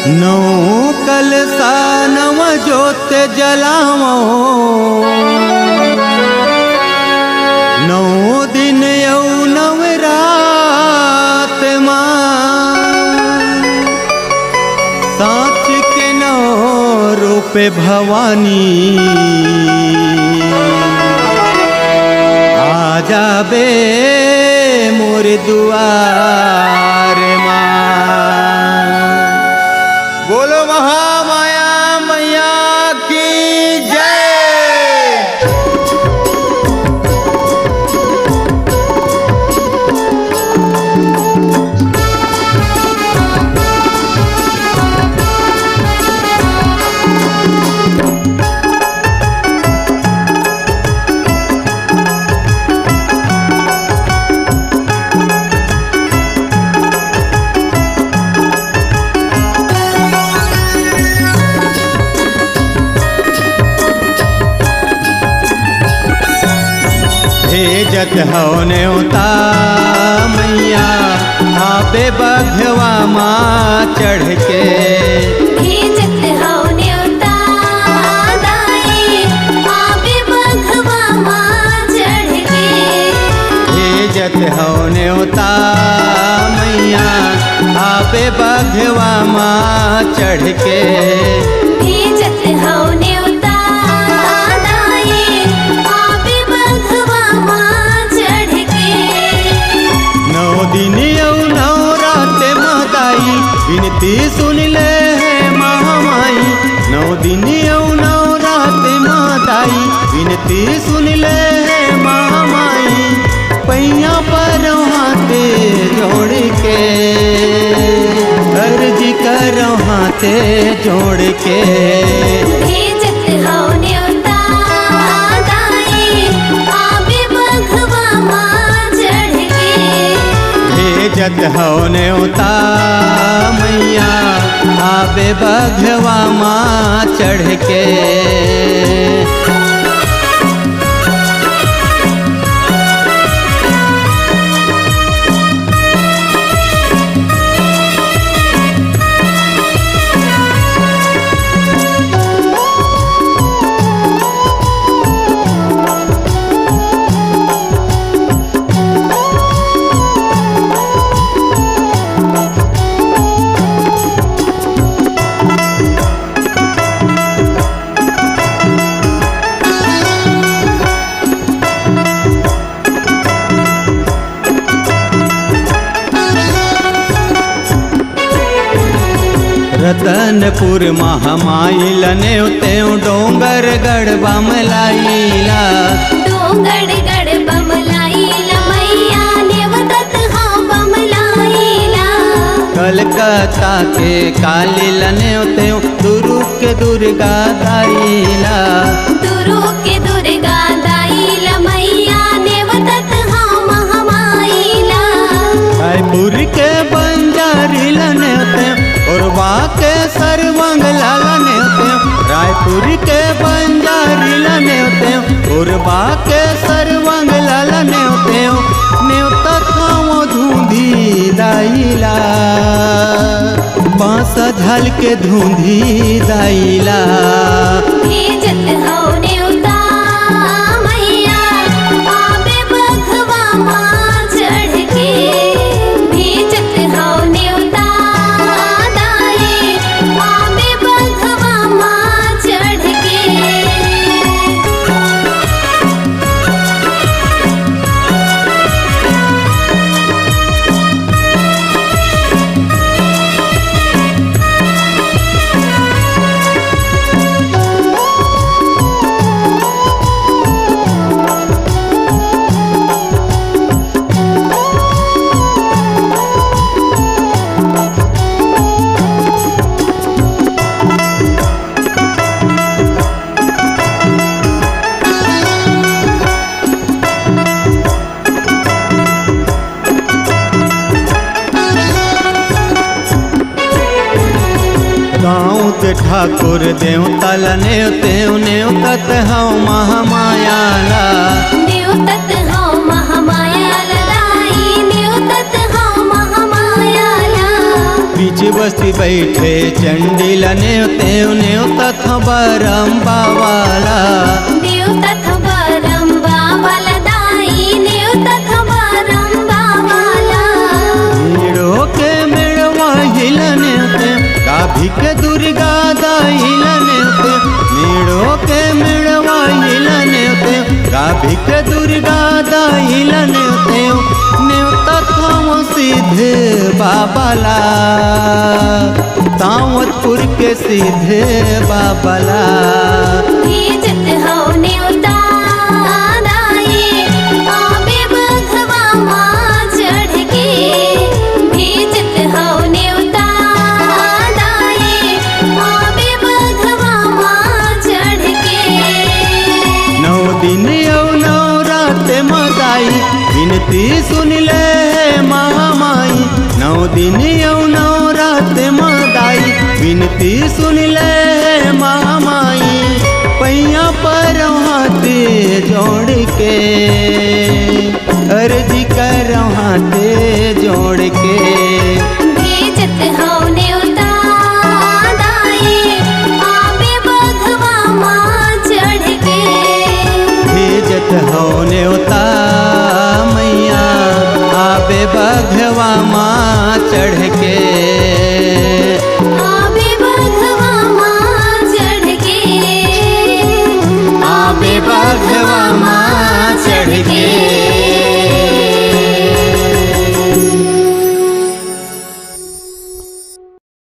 नौ कलसा नव जोत जलावो, नौ दिन यौ नव रात साँच के नौ रूपे भवानी आ जाबे मोर दुआर माँ। बोलो महामाया मैया की जय। भेजत हो न्योता मैया आबे बघवा माँ चढ़ के, भेजत हो न्योता दाई आबे बघवा माँ चढ़ के। भेजत हो न्योता मैया आबे बघवा माँ चढ़ के, भेजत हो न्योता दाई आबे बघवा माँ चढ़ के। नौ दिन यौ नौ रात महदाई विनती सुन ले है महामाई। नौ दिन यौ नौ रात महदाई विनती सुन ले है महामाई। पैया पर हाथे जोड़ के अर्जी करो हाथे जोड़ के, भेजत हो न्योता दाई आबे बघवा माँ चढ़ के। भेजत हो न्योता मैया आबे बघवा माँ चढ़ के। रतनपुर महामाई लनेव तेव डोंगर गढ़ बमलाईला, डोंगर गढ़ बमलाईला मैया नेवतत हाँ बमलाईला। कलकत्ता के काली लनेव तेव दुरु के दुर्गा दाईला, दुरु के दुर्गा दाईला मैया नेवतत हाँ महामाईला। रायपुर के बंजारी लनेव तेव उर्वा के सरवंग लाला नेवते, रायपुर के बंजारी नेवते, उर्वा के सरवंग लाला नेवते। नेवता खाओ धूंधी दाईला, बांस झल के धूंधी दाईला। भेजत हो न्योता मैया आबे बघवा माँ चढ़ के। भेजत हो न्योता दाई आबे बघवा माँ चढ़ के। गाँव के ठाकुर देव तल नेव तेव नेवतत हौ महामायाला, नेवतत हो महामायाला दाई नेवतत हो महामायाला। बीच बस्ती बैठे चंडीला नेवते नेवतथ बरंबा वाला नेवतथ बरंबा वाला दाई नेवतथ बरंबा वाला मीड़ो के मेड़वा हिला नेवते गाभी के दुर्गा दाहिला नेवते मीड़ो के मेड़वा हिला नेवते गाभी के दुर्गा दाहिला नेवते नेवता थाम सीधे बाबाला तावतपुर के सीधे बाबाला भेजत हो नेवता दाई आबे बघवा माँ चढ़ के भेजत हो नेवता दाई आबे बघवा माँ चढ़ के 9 दिन औ 9 रात मदाई विनती सुन ले महामाई 9 दिन औ 9 रात मदाई विनती सुन ले महामाई पैया पर हाथे जोड़ के अर्जी कर हाथे जोड़ के भेजत हो नेवता दाई आबे बघवा माँ चढ़ के भेजत हो नेवता मैया आबे बघवा माँ चढ़ के।